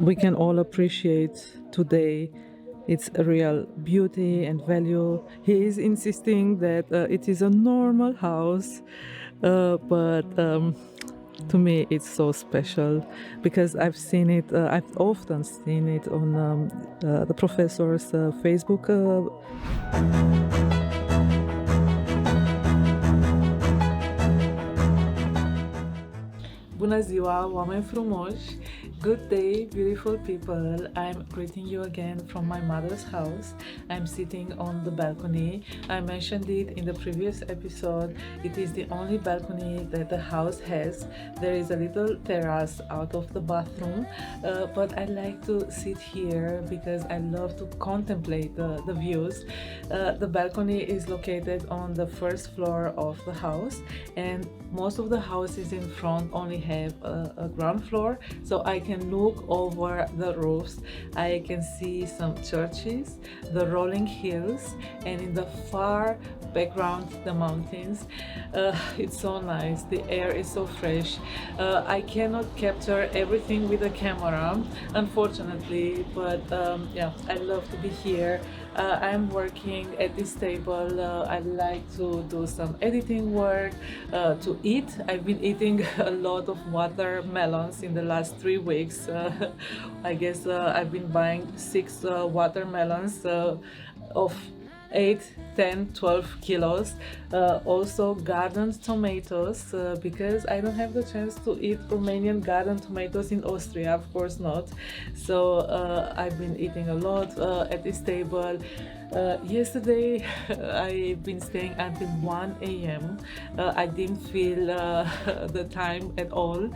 we can all appreciate today its real beauty and value. He is insisting that it is a normal house, but to me it's so special because I've seen it, I've often seen it on the professor's Facebook. Bună ziua, oameni frumoși! Good day, beautiful people. I'm greeting you again from my mother's house. I'm sitting on the balcony. I mentioned it in the previous episode. It is the only balcony that the house has. There is a little terrace out of the bathroom, but I like to sit here because I love to contemplate the views. The balcony is located on the first floor of the house, and most of the houses in front only have a ground floor, so I can look over the roofs. I can see some churches, the rolling hills, and in the far background the mountains. It's so nice, the air is so fresh. I cannot capture everything with the camera, unfortunately, but yeah, I love to be here. I'm working at this table. I like to do some editing work, to eat. I've been eating a lot of watermelons in the last 3 weeks. I guess I've been buying 6 watermelons of 8, 10, 12 kilos. Also garden tomatoes, because I don't have the chance to eat Romanian garden tomatoes in Austria, of course not. So I've been eating a lot at this table. Yesterday I've been staying until 1 a.m. I didn't feel the time at all,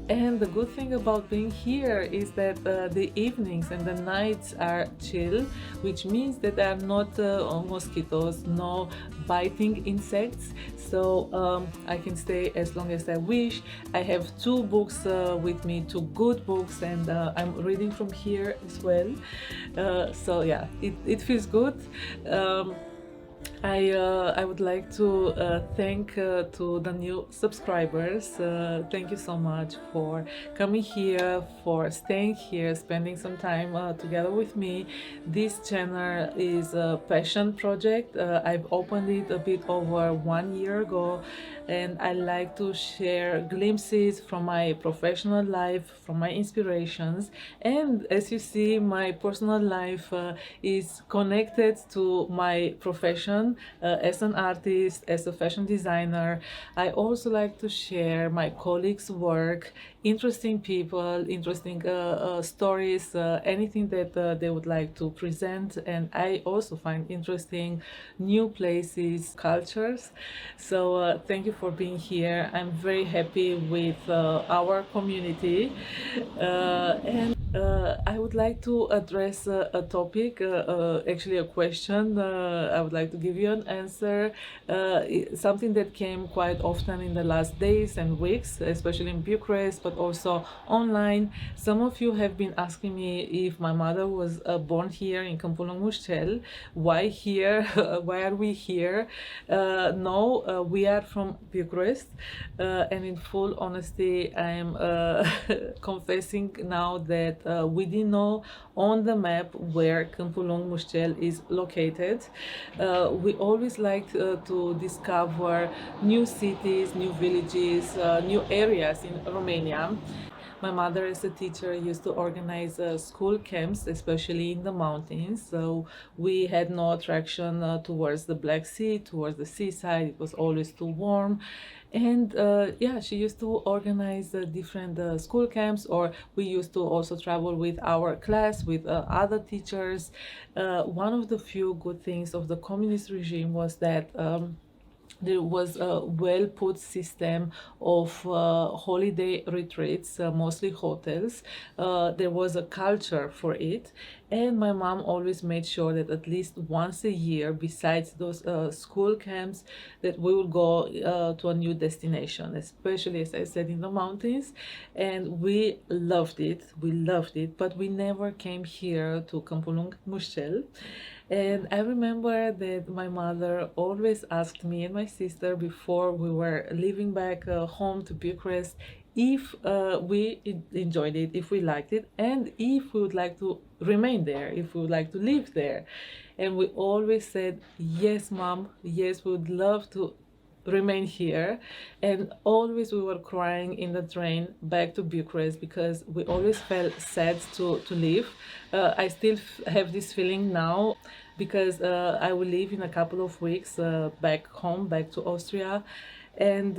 and the good thing about being here is that the evenings and the nights are chill, which means that there are not mosquitoes, no biting insects, so I can stay as long as I wish. I have 2 books with me, 2 good books, and I'm reading from here as well. So yeah, it feels good. I would like to thank to the new subscribers. Thank you so much for coming here, for staying here, spending some time together with me. This channel is a passion project. I've opened it a bit over 1 year ago, and I like to share glimpses from my professional life, from my inspirations, and as you see, my personal life is connected to my profession as an artist, as a fashion designer. I also like to share my colleagues' work, interesting people, interesting stories, anything that they would like to present, and I also find interesting new places, cultures. So thank you for being here. I'm very happy with our community, and I would like to address a topic, actually a question. I would like to give you an answer. Something that came quite often in the last days and weeks, especially in Bucharest, but also online. Some of you have been asking me if my mother was born here in Câmpulung Muscel. Why here? Why are we here? No, we are from Bucharest, and in full honesty, I am confessing now that we didn't know on the map where Câmpulung Muscel is located. We always like to discover new cities, new villages, new areas in Romania. My mother, as a teacher, used to organize school camps, especially in the mountains. So we had no attraction towards the Black Sea, towards the seaside. It was always too warm. And yeah, she used to organize different school camps, or we used to also travel with our class, with other teachers. One of the few good things of the communist regime was that there was a well put system of holiday retreats, mostly hotels. There was a culture for it, and my mom always made sure that at least once a year, besides those school camps, that we would go to a new destination, especially, as I said, in the mountains. And we loved it, but we never came here to Câmpulung Muscel. And I remember that my mother always asked me and my sister before we were leaving back home to Bucharest if we enjoyed it, if we liked it, and if we would like to remain there, if we would like to live there. And we always said, yes, mom, yes, we would love to remain here. And always we were crying in the train back to Bucharest because we always felt sad to leave. I still have this feeling now because I will leave in a couple of weeks back home, back to Austria. And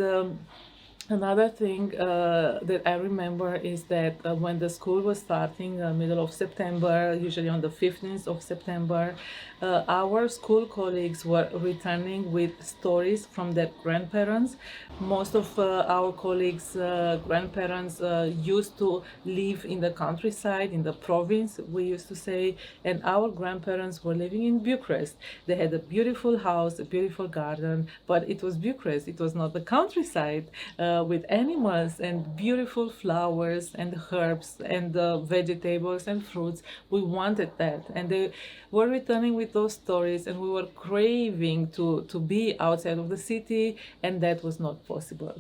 another thing that I remember is that when the school was starting, middle of September, usually on the 15th of September, our school colleagues were returning with stories from their grandparents. Most of our colleagues' grandparents used to live in the countryside, in the province, we used to say, and our grandparents were living in Bucharest. They had a beautiful house, a beautiful garden, but it was Bucharest, it was not the countryside. With animals and beautiful flowers and herbs and vegetables and fruits. We wanted that, and they were returning with those stories, and we were craving to be outside of the city, and that was not possible.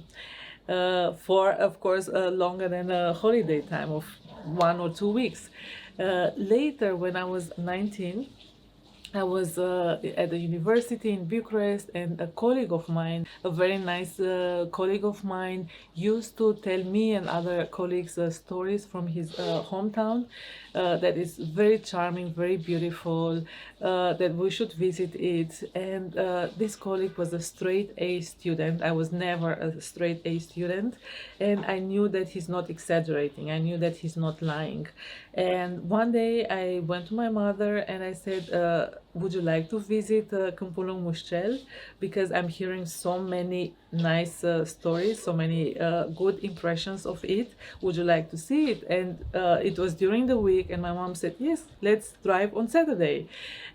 For, of course, longer than a holiday time of 1 or 2 weeks. Later, when I was 19, I was at the university in Bucharest, and a colleague of mine, a very nice colleague of mine, used to tell me and other colleagues stories from his hometown that is very charming, very beautiful, that we should visit it. And this colleague was a straight A student. I was never a straight A student, and I knew that he's not exaggerating. I knew that he's not lying. And one day I went to my mother and I said, would you like to visit Câmpulung Muscel? Because I'm hearing so many nice stories, so many good impressions of it. Would you like to see it? And it was during the week, and my mom said, yes, let's drive on Saturday.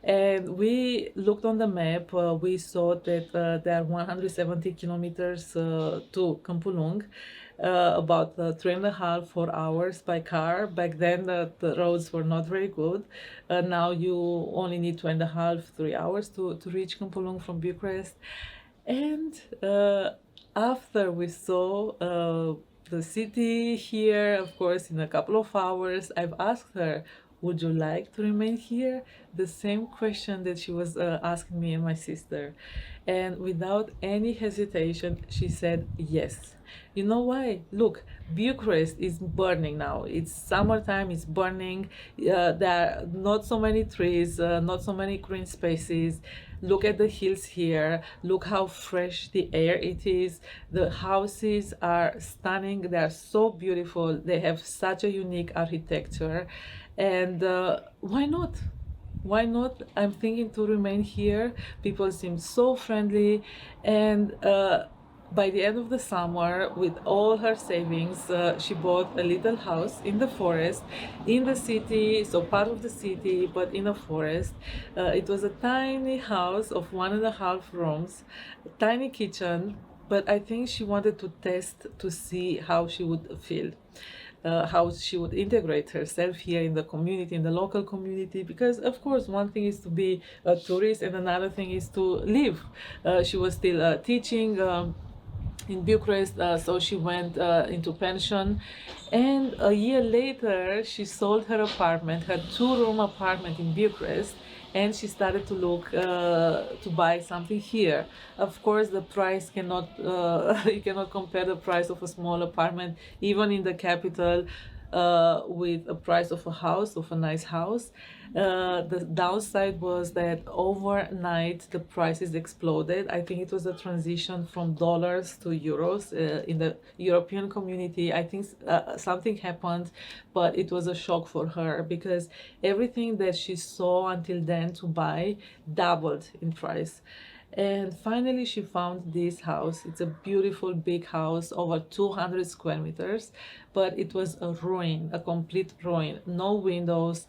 And we looked on the map. We saw that there are 170 kilometers to Câmpulung. About 3.5 4 hours by car. Back then the roads were not very good. Now you only need 2.5 3 hours to reach Câmpulung from Bucharest. And after we saw the city here, of course, in a couple of hours, I've asked her, would you like to remain here? The same question that she was asking me and my sister. And without any hesitation, she said yes. You know why? Look, Bucharest is burning now. It's summertime, it's burning. There are not so many trees, not so many green spaces. Look at the hills here. Look how fresh the air it is. The houses are stunning. They are so beautiful. They have such a unique architecture. And why not? Why not? I'm thinking to remain here. People seem so friendly. And by the end of the summer, with all her savings, she bought a little house in the forest, in the city, so part of the city, but in a forest. It was a tiny house of 1.5 rooms, a tiny kitchen, but I think she wanted to test to see how she would feel. How she would integrate herself here in the community, in the local community, because of course one thing is to be a tourist and another thing is to live. She was still teaching in Bucharest, so she went into pension, and a year later she sold her apartment, her 2-room apartment in Bucharest, and she started to look to buy something here. Of course, the price cannot you cannot compare the price of a small apartment, even in the capital, with a price of a house, of a nice house. The downside was that overnight the prices exploded. I think it was a transition from dollars to euros in the European community. I think something happened, but it was a shock for her because everything that she saw until then to buy doubled in price. And finally she found this house. It's a beautiful big house, over 200 square meters, but it was a ruin, a complete ruin. No windows,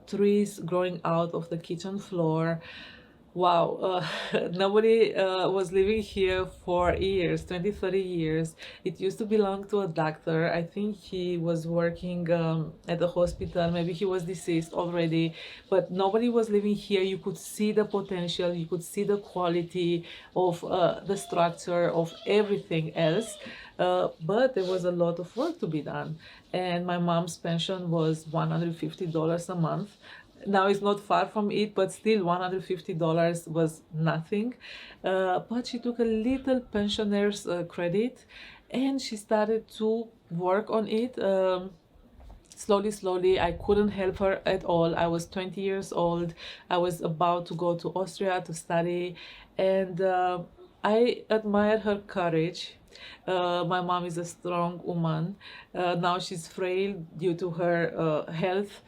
trees growing out of the kitchen floor. Wow, nobody was living here for years, 20, 30 years. It used to belong to a doctor. I think he was working at the hospital. Maybe he was deceased already, but nobody was living here. You could see the potential, you could see the quality of the structure of everything else. But there was a lot of work to be done. And my mom's pension was $150 a month. Now it's not far from it, but still $150 was nothing. But she took a little pensioner's credit and she started to work on it. Slowly, slowly. I couldn't help her at all. I was 20 years old. I was about to go to Austria to study, and I admire her courage. My mom is a strong woman. Now she's frail due to her health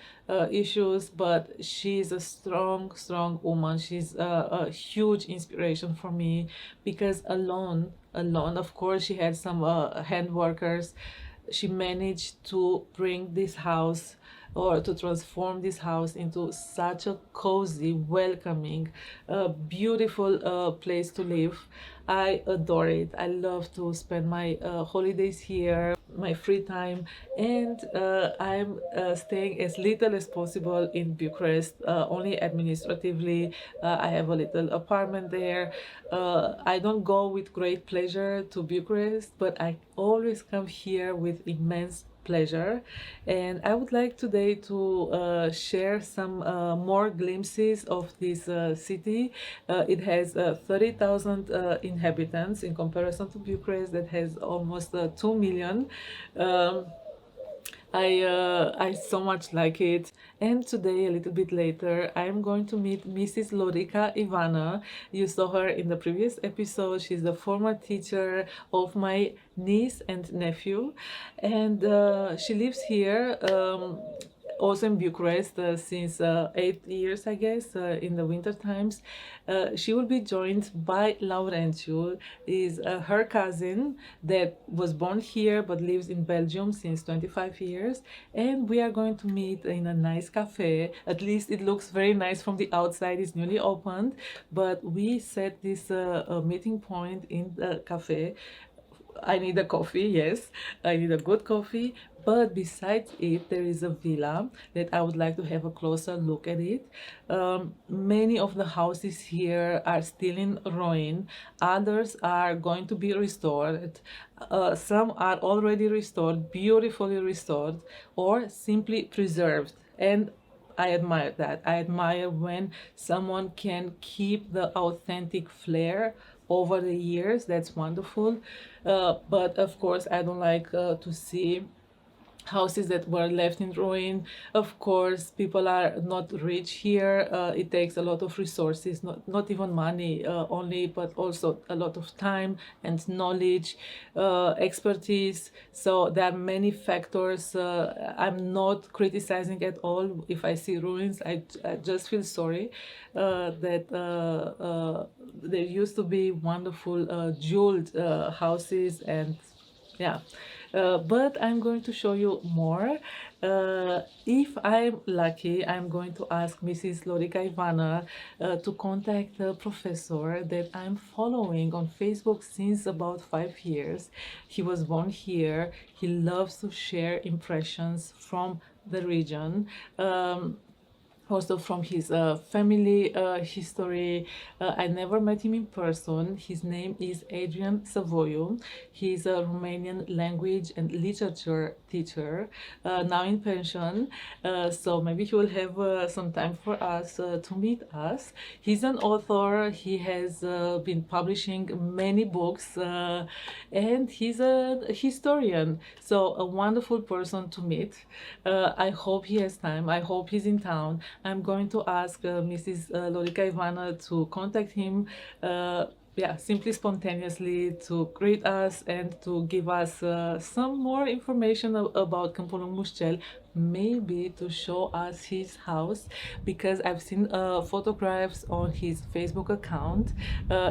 issues, but she's a strong, strong woman. She's a huge inspiration for me because alone, of course, she had some hand workers. She managed to bring this house or to transform this house into such a cozy, welcoming, beautiful place to live. I adore it. I love to spend my holidays here, my free time, and I'm staying as little as possible in Bucharest, only administratively. I have a little apartment there. I don't go with great pleasure to Bucharest, but I always come here with immense pleasure. And I would like today to share some more glimpses of this city. It has 30,000 inhabitants in comparison to Bucharest that has almost 2 million. Um, I so much like it. And today, a little bit later, I am going to meet Mrs. Lorica Ivana. You saw her in the previous episode. She's the former teacher of my niece and nephew, and she lives here. Also in Bucharest since 8 years, I guess, in the winter times. She will be joined by Laurențiu, is her cousin that was born here but lives in Belgium since 25 years. And we are going to meet in a nice cafe. At least it looks very nice from the outside. It's newly opened, but we set this meeting point in the cafe. I need a coffee, yes, I need a good coffee. But besides it, there is a villa that I would like to have a closer look at it. Many of the houses here are still in ruin, others are going to be restored. Some are already restored, beautifully restored, or simply preserved. And I admire that. I admire when someone can keep the authentic flair over the years. That's wonderful. But of course, I don't like to see houses that were left in ruin. Of course, people are not rich here. It takes a lot of resources, not even money only, but also a lot of time and knowledge, expertise. So there are many factors. I'm not criticizing at all. If I see ruins, I just feel sorry that there used to be wonderful jeweled houses, and yeah. But I'm going to show you more. If I'm lucky, I'm going to ask Mrs. Lorica Ivana to contact the professor that I'm following on Facebook since about 5 years. He was born here. He loves to share impressions from the region. Also from his family history. I never met him in person. His name is Adrian Savoiu. He's a Romanian language and literature teacher, now in pension. So maybe he will have some time for us to meet us. He's an author. He has been publishing many books, and he's a historian. So a wonderful person to meet. I hope he has time. I hope he's in town. I'm going to ask Mrs. Lorica Ivana to contact him, yeah, simply spontaneously, to greet us and to give us some more information about Câmpulung Muscel. maybe to show us his house, because I've seen photographs on his Facebook account.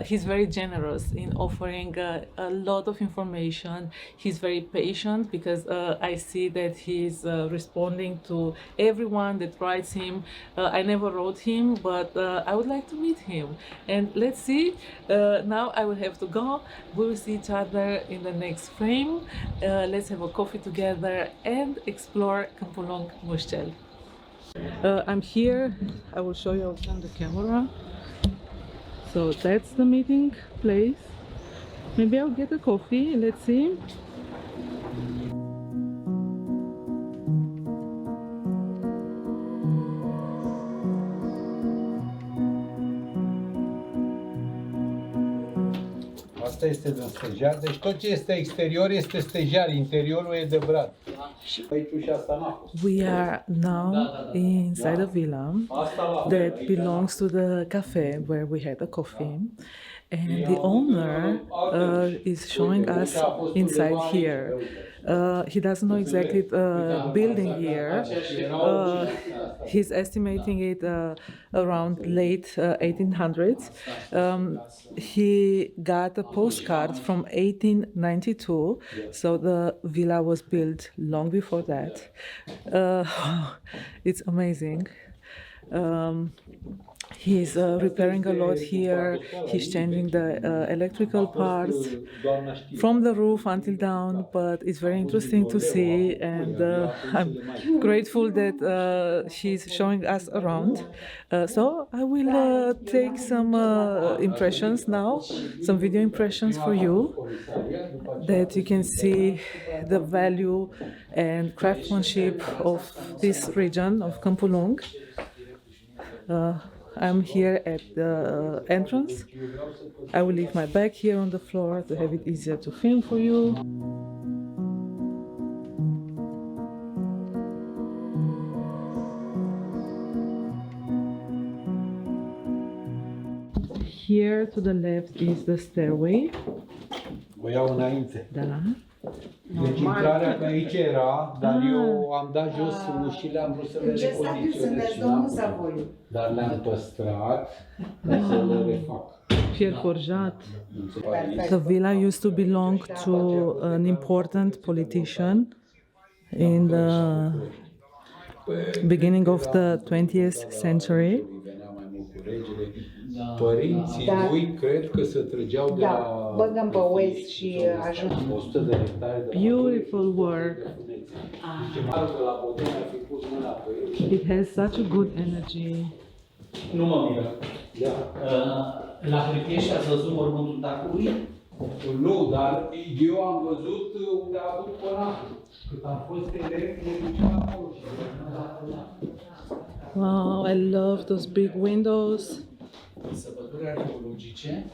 He's very generous in offering a lot of information. He's very patient, because I see that he's responding to everyone that writes him. I never wrote him, but I would like to meet him. And let's see, now I will have to go. We will see each other in the next frame. Let's have a coffee together and explore Câmpulung Muscel. I'm here. I will show you on the camera. So that's the meeting place. Maybe I'll get a coffee. Let's see. Asta este de stejar, deci tot ce este exterior este stejar, interiorul e de brad. Și aici ușa asta n-a fost. We are now inside a villa that belongs to the cafe where we had a coffee, and the owner is showing us inside here. He doesn't know exactly the building year. He's estimating it around late 1800s. He got a postcard from 1892, so the villa was built long before that. It's amazing. He's repairing a lot here. He's changing the electrical parts from the roof until down, but it's very interesting to see, and I'm grateful that he's showing us around. So I will take some impressions now, some video impressions for you, that you can see the value and craftsmanship of this region of Câmpulung. I'm here at the entrance. I will leave my bag here on the floor to have it easier to film for you. Here to the left is the stairway. O iau înainte. Da. Deci intrarea pe aici era, dar eu am dat jos ușile, am vrut să le recondiționez și n-am putut. Dar le-am păstrat să le refac. Fier forjat. The villa used to belong to an important politician in the beginning of the 20th century. Părinții lui cred că se trăgeau de la... băgăm pe Waze și ajută. 100 de hectare de... Beautiful work. It has such a good energy. Nu mă miră. La hârtie și ați văzut mormântul tacului? Nu, dar eu am văzut unde a avut pănatul. Cât am fost pe direct, ne duceam acolo și... Wow, I love those big windows. Săpături arheologice.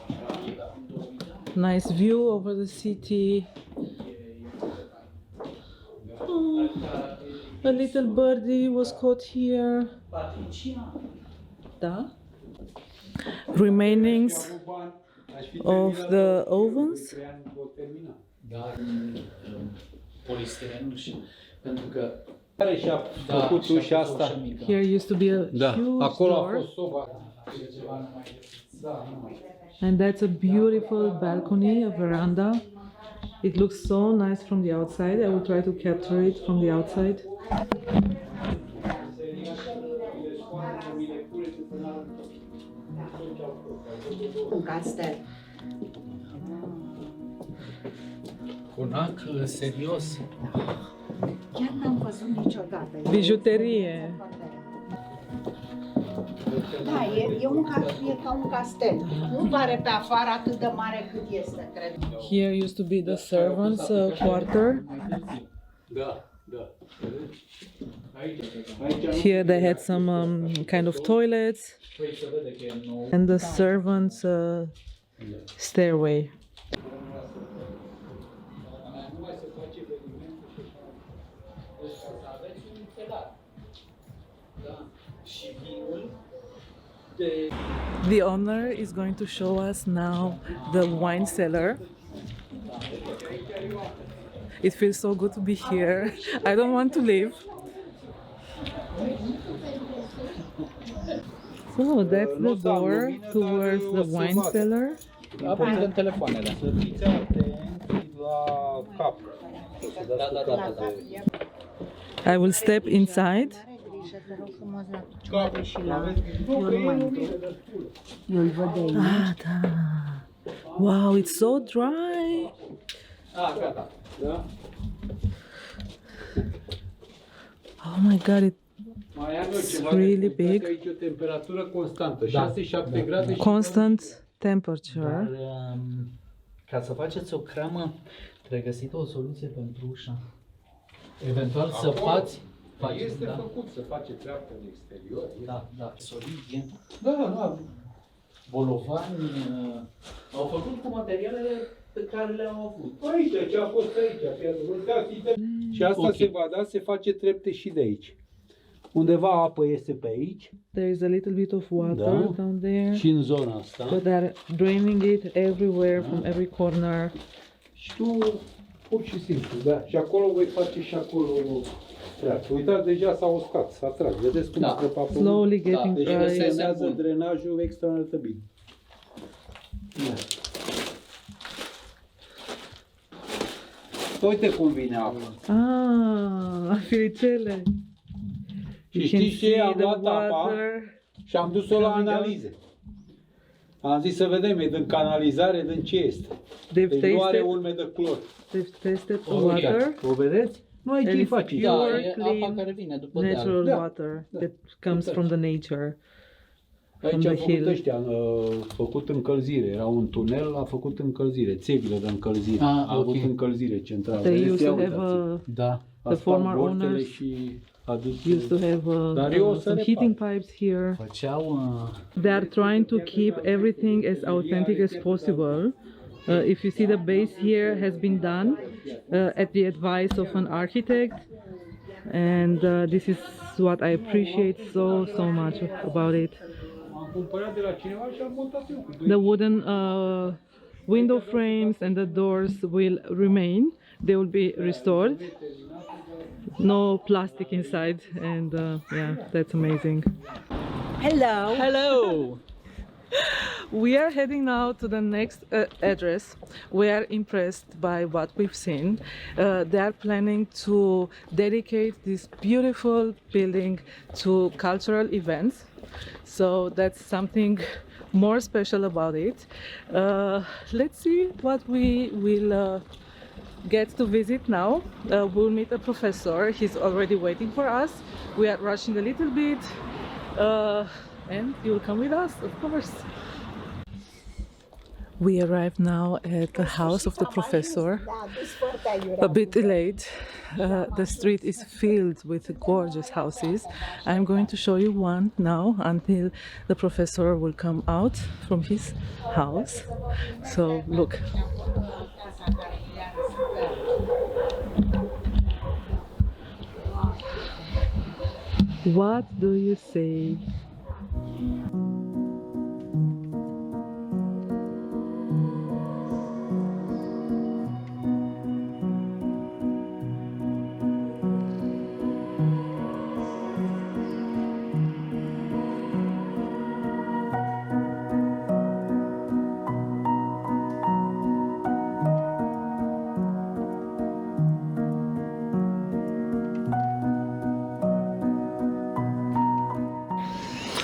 Nice view over the city. Oh, a little birdie was caught here. Patricia. Da. Remainings of the ovens. Da, polistirenul și pentru că Care și-a făcut ușa asta? Here used to be a Da, huge acolo a door. fost soba. And that's a beautiful balcony, a veranda. It looks so nice from the outside. I will try to capture it from the outside. Un castel. conac serios. Chiar n-am văzut niciodată. Bijuterie. Da, e ca un castel. Nu pare pe afară atât de mare cât este, cred. Here used to be the servants' quarter. Da, da. Here they had some kind of toilets and the servants' stairway. The owner is going to show us now the wine cellar. It feels so good to be here. I don't want to leave. So that's the door towards the wine cellar. Aprindem telefoanele. Să fiți atenți la cap. I will step inside. Te rog frumos la picioare și la... Eu nu mai intru. Eu îl văd de aici. Ah, da. Wow, it's so dry. Ah, gata. Da? Oh my God, Mai am eu it's ceva really de big. aici o temperatură constantă, 6-7 grade. Constant temperature. Dar ca să faceți o cramă, trebuie găsit o soluție pentru ușa. Eventual să faci. Este făcut să face treaptă în exterior. Da, da, solid. Da, da. Bolovani au făcut cu materialele pe care le-au avut. Aici, ce a fost aici. Și asta Ok. se va da, se face trepte și de aici. Undeva apă este pe aici. There is a little bit of water Da. down there. Și în zona asta. But they're draining it everywhere from every corner. Și tu, pur și simplu, da. Și acolo voi face și acolo treaptă. Uitați, deja s-a uscat, s-a tras. Vedeți cum Da. scăpa pământul? Slowly getting Deci dry. găsează drenajul extraordinar de bine. Da. Uite cum vine apa. Ah, filicele. Și You can știți ce? see Am the luat apa water. și am dus-o la coming out. analize. Am zis să vedem, e din canalizare, din ce este. They've Deci nu are tasted, urme de clor. they've tasted the Uite, water. o vedeți? Nu ai And ce it's face. pure. Da, e clean, apa care vine după deal. Natural Da, water da. that comes from the nature. Aici the am făcut hill. ăștia, făcut încălzire. Era un tunel, a făcut încălzire, țevilă de încălzire. Ah, A avut ok. încălzire centrală. They Vedeți? used Ia to have uitați. Da. the former vortele owners și a dus used to have Dar eu o să some repar. heating pipes here. Făceau They are trying to keep everything as authentic as possible. If you see, the base here has been done at the advice of an architect, and this is what I appreciate so much about it. Am cumpărat de la cineva și am montat eu cu The wooden window frames and the doors will remain. They will be restored. No plastic inside, and yeah, that's amazing. Hello! Hello! We are heading now to the next address. We are impressed by what we've seen. They are planning to dedicate this beautiful building to cultural events. So that's something more special about it. Let's see what we will get to visit now. We'll meet a professor. He's already waiting for us. We are rushing a little bit. And you'll come with us, of course. We arrived now at the house of the professor. A bit late. The street is filled with gorgeous houses. I'm going to show you one now until the professor will come out from his house. So look. What do you say?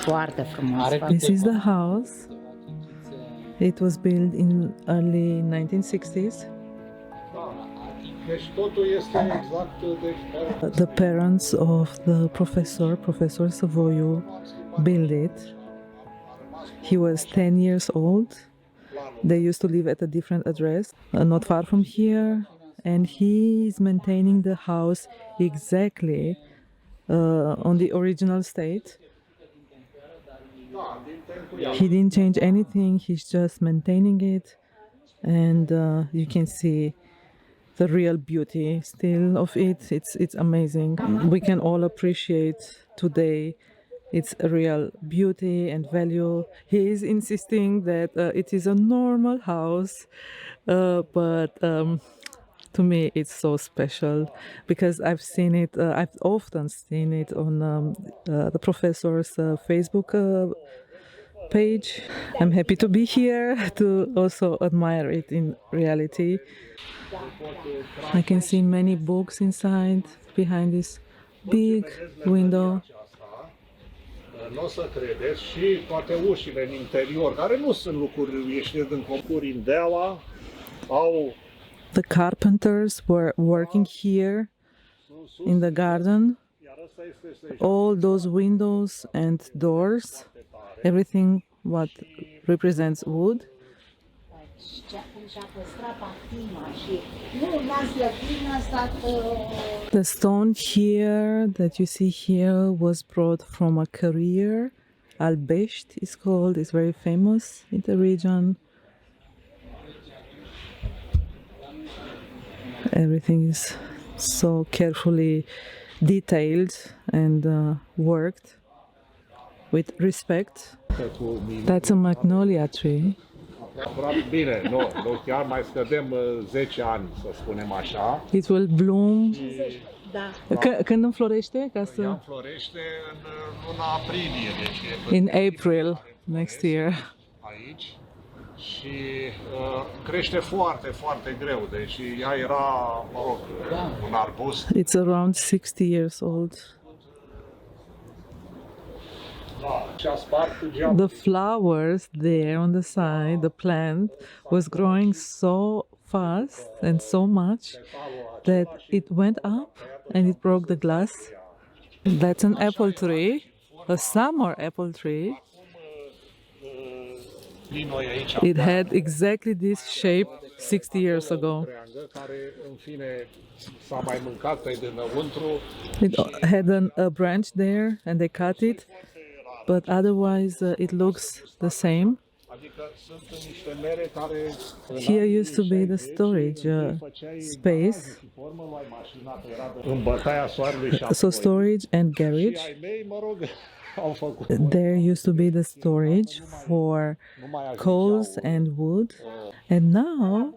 Foarte frumos. This is the house. It was built in early 1960s. Deci totul este exact deci The parents of the Professor Savoiu, built it. He was 10 years old. They used to live at a different address, not far from here, and he is maintaining the house exactly on the original state. He didn't change anything, he's just maintaining it, and you can see the real beauty still of it. It's amazing. We can all appreciate today its real beauty and value. He is insisting that it is a normal house, but to me it's so special because I've seen it. I've often seen it on the professor's Facebook page. I'm happy to be here to also admire it in reality. I can see many books inside behind this big window. Nu o să credeți, și toate ușile în interior, care nu sunt lucruri ieșite din concuri în Deaua, au... The carpenters were working here in the garden. All those windows and doors, everything what represents wood. The stone here that you see here was brought from a career. Albești is called, it's very famous in the region. Everything is so carefully detailed and worked with respect. That's a magnolia tree. Bine, nu chiar mai scădem 10 ani, să spunem așa. It will bloom. Când înflorește? Ca să... Înflorește în luna aprilie, deci in April next year. Aici. Și crește foarte, foarte greu, deci ea era, mă rog, un arbust. It's around 60 years old. The flowers there on the side, the plant, was growing so fast and so much that it went up and it broke the glass. That's an apple tree, a summer apple tree. It had exactly this shape 60 years ago. It had a branch there and they cut it, but otherwise it looks the same. Here used to be the storage space, so storage and garage. There used to be the storage for coals and wood, and now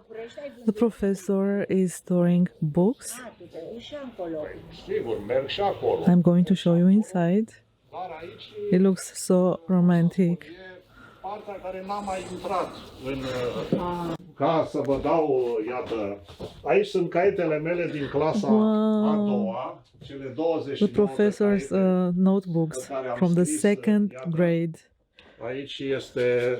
the professor is storing books. I'm going to show you inside. It looks so romantic. Partea care n-am mai intrat în... Ca să vă dau, iată, aici sunt caietele mele din clasa a doua, cele 29 The professor's notebooks from the second grade. Aici este,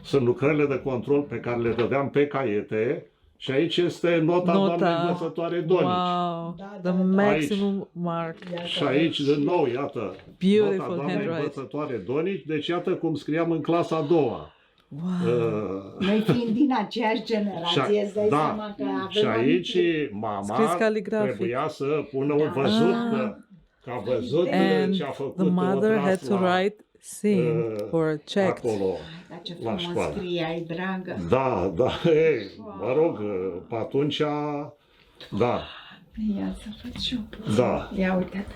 sunt lucrările de control pe care le dădeam pe caiete. Și aici este nota doamnei învățătoare Donici. Wow, the maximum mark. Și aici, din nou, iată, Beautiful nota doamnei handwriting. învățătoare Donici. Deci, iată cum scriam în clasa a doua. Wow. Noi fiind din aceeași generație, îți dai seama că avem și aici mama trebuia să pună un văzut, că a văzut ce a făcut the mother had to write seen or checked. Acolo, Dar ce frumos scriai, dragă. Da, ei, mă rog, pe atunci, da. Ia să fac și eu. Da. Ia uite.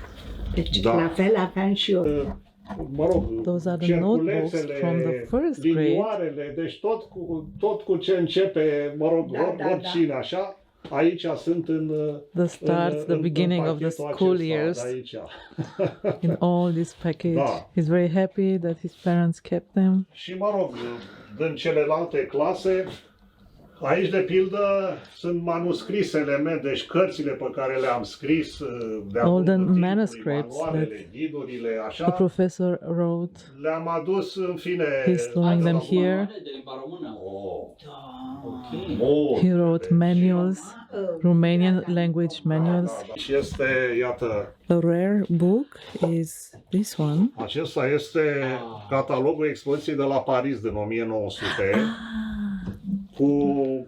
Deci la fel aveam și eu. Mă rog, Those are the notebooks from the first grade. linioarele, deci tot cu ce începe, mă rog, oricine așa. Aici sunt în the start, the beginning of the school years. In all this package. Da. He's very happy that his parents kept them. Și mă rog, în celelalte clase, aici de pildă sunt manuscrisele mele, deci cărțile pe care le-am scris de All the timpului, manuscripts manualele, ghidurile, The așa, professor wrote. le-am adus în fine. He's storing them here. He wrote manuals, Romanian language manuals. Și este, iată, A rare book is this one. acesta este catalogul expoziției de la Paris din 1900 cu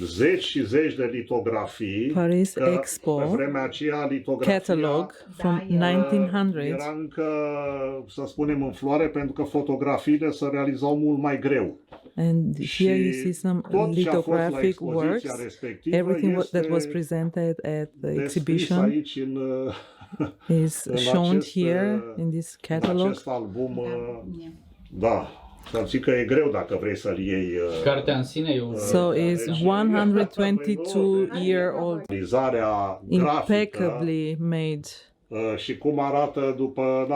zeci și zeci de litografii. Paris Expo Pe vremea aceea litografia catalog from 1900. era încă, să spunem, în floare, pentru că fotografiile se realizau mult mai greu. And here you see some tot ce a fost la lithographic expoziția works. respectivă Everything that was este presented at the descris exhibition aici is în shown acest, here in this în catalog. acest album. Da. Să zic că e greu dacă vrei să-l iei. Cartea în sine e un... So it's 122-year-old, Realizarea grafică impeccably made. și cum arată după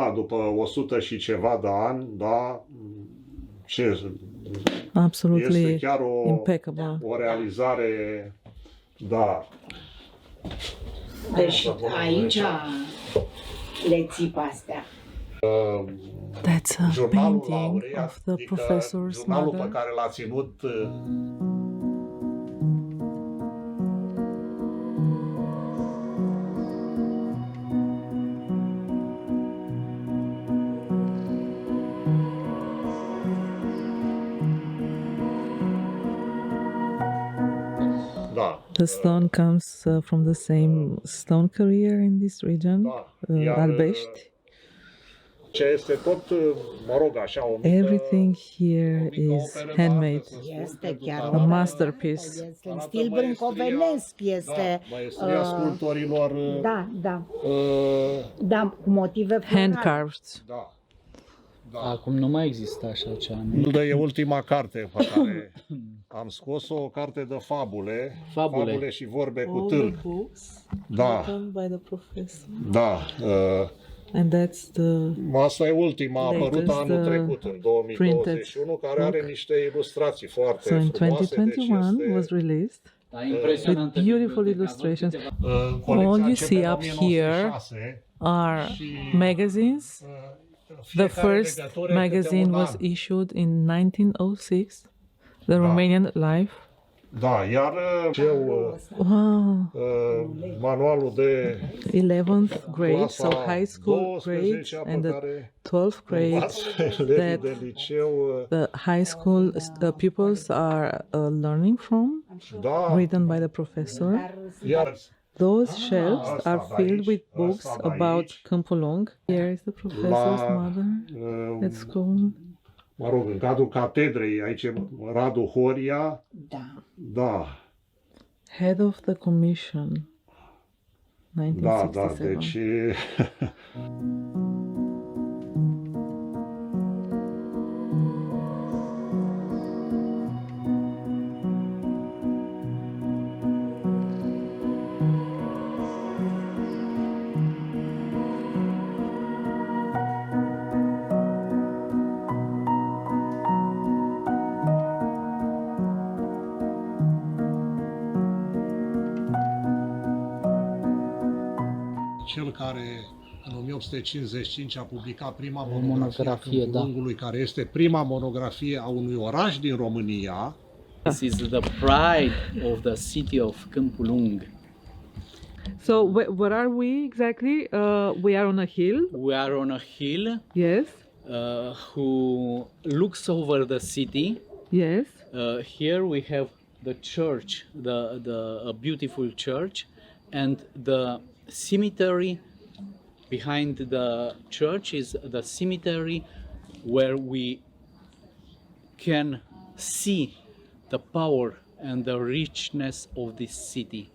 100 și ceva de ani, da? Este Absolutely chiar impeccable. o realizare, da. Deci aici le țip astea. That's a Jurnalul painting laureat, of the adică professor's jurnalul pe mother. care l-a ținut da. The stone comes from the same stone career in this region, Da. Iar, Albești. ce este tot, mă rog, așa, o mică, Everything here o mică is operă de handmade. artă, să spun, Este pentru chiar că A arată- masterpiece. Este în arată stil brâncovenesc, este... Da, maestria sculptorilor. Da, da, uh, da, cu motive Hand florale. carved. da. Acum nu mai există așa ceva. E ultima carte pe care am scos-o, o carte de fabule, Fabule. și vorbe cu All tâlc. the books Da, written by the professor. da. And that's the Asta e ultima, a apărut latest, anul trecut, în 2021, care are book. niște ilustrații foarte so in frumoase. 2021 deci was este, released Dar impresionantă with beautiful biblioteca. illustrations. colecția All you începe see în up here 1906, are și, magazines. The fiecare first legătură e câte magazine un was an. issued in 1906, the Romanian Life. Da, iar eu, Wow, manualul de 11th grade, so clasa high school grade 12-a pe and the care 12th grade, învață elevii that de liceu, the high school pupils are learning from, da, written by the professor. iar Those shelves asta are de filled aici, with books asta de about aici. Câmpulung. Here is the professor's La, mother at school. mă rog, în cadrul catedrei, aici e Radu Horia, Da. da, Head of the commission, da, 1967. deci cel care în 1855 a publicat prima monografie a monografie, da. Câmpulungului, care este prima monografie a unui oraș din România. This is the pride of the city of Câmpulung. So where are we exactly? We are on a hill. We are on a hill Yes. who looks over the city. Yes. Here we have the church, a beautiful church, and the cemetery behind the church is the cemetery where we can see the power and the richness of this city.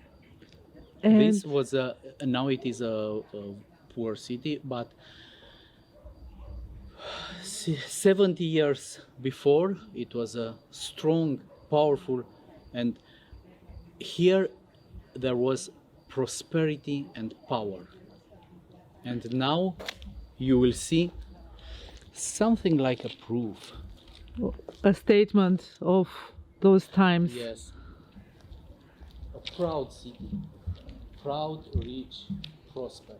And This was now it is a poor city, but 70 years before it was a strong, powerful, and here there was prosperity and power. And now you will see something like a proof. a statement of those times. Yes. A proud city. Proud, rich, prosper.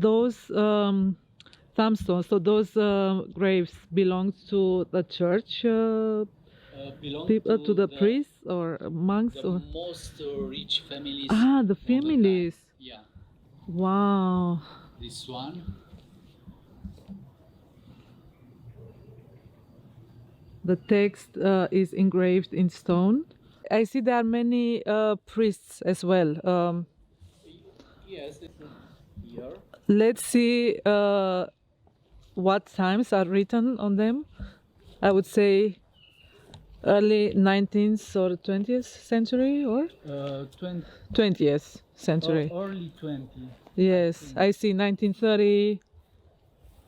Those thumbstones, so those graves belonged to the church Belong people, to the priests or monks the or most rich families. the of the time. families. Yeah. Wow. This one. The text is engraved in stone. I see there are many priests as well. Yes, it's here. Let's see what times are written on them. I would say early 19th or 20th century or 20, 20th century. early 20. Yes, I see 1930,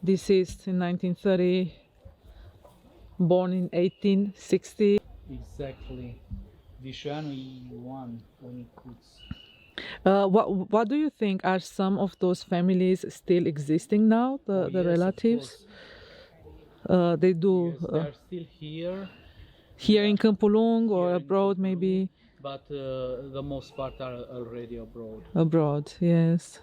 deceased in 1930. born in 1860. Exactly. Vișoianul Ioan, Chronicles. What do you think, are some of those families still existing now, the Yes, of relatives? They do Yes, they're still here, here in Câmpulung or here in abroad, Câmpulung. maybe but the most part are already abroad. abroad, yes.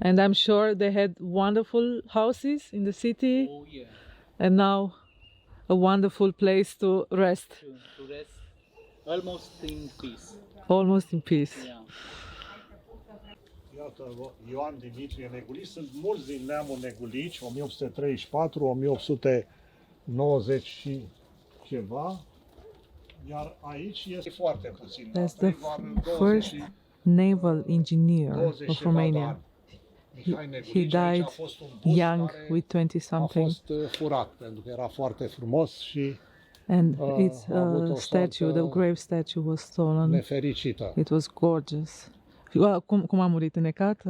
And I'm sure they had wonderful houses in the city, Oh yeah, and now a wonderful place to rest, to rest almost in peace. almost in peace. Yeah. Iată, Ioan Dimitrie Negulici, sunt mulți din neamul Negulici, 1834, 1890 și ceva, iar aici este foarte puțin. That's the first naval engineer of Romania. He died young, with 20 a something, fost furat, pentru că era foarte frumos și and its statue, the grave statue, was stolen. nefericită. It was gorgeous. Cum a murit înecat?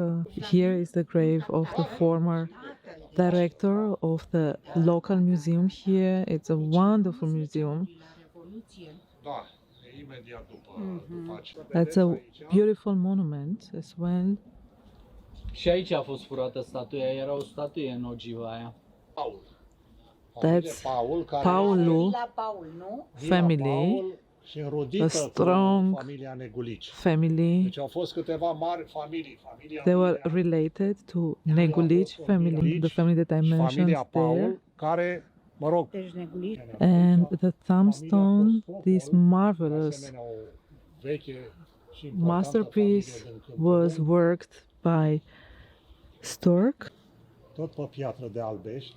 Here is the grave of the former director of the local museum here. It's a wonderful museum. Da, imediat după aceea. That's a beautiful monument as well. Și aici a fost furată statuia, era o statuie în ogiva aia. Paul. That's Paul, care Paulu La Paul, nu? family, Paul și înrodită a strong cu familia Negulici. family. Deci au fost câteva mari familii. Familia They were related to Negulici family, the family that I și mentioned familia Paul, there. care, mă rog, Deci Negulici. And the tombstone, this de marvelous asemenea, o veche și importantă masterpiece, familie din Câmpulung, was worked by Stork. tot pe piatră de Albești.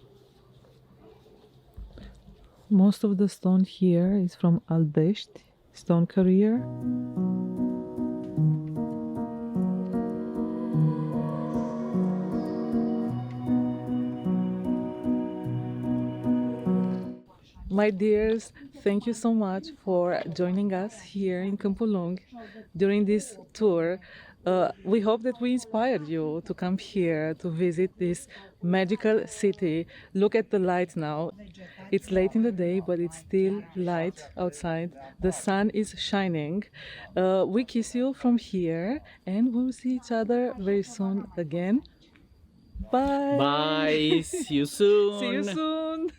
Most of the stone here is from Albești stone career. My dears, thank you so much for joining us here in Câmpulung during this tour. We hope that we inspired you to come here to visit this magical city. Look at the lights now. It's late in the day, but it's still light outside. The sun is shining. We kiss you from here, and we'll see each other very soon again. Bye. Bye, see you soon. See you soon.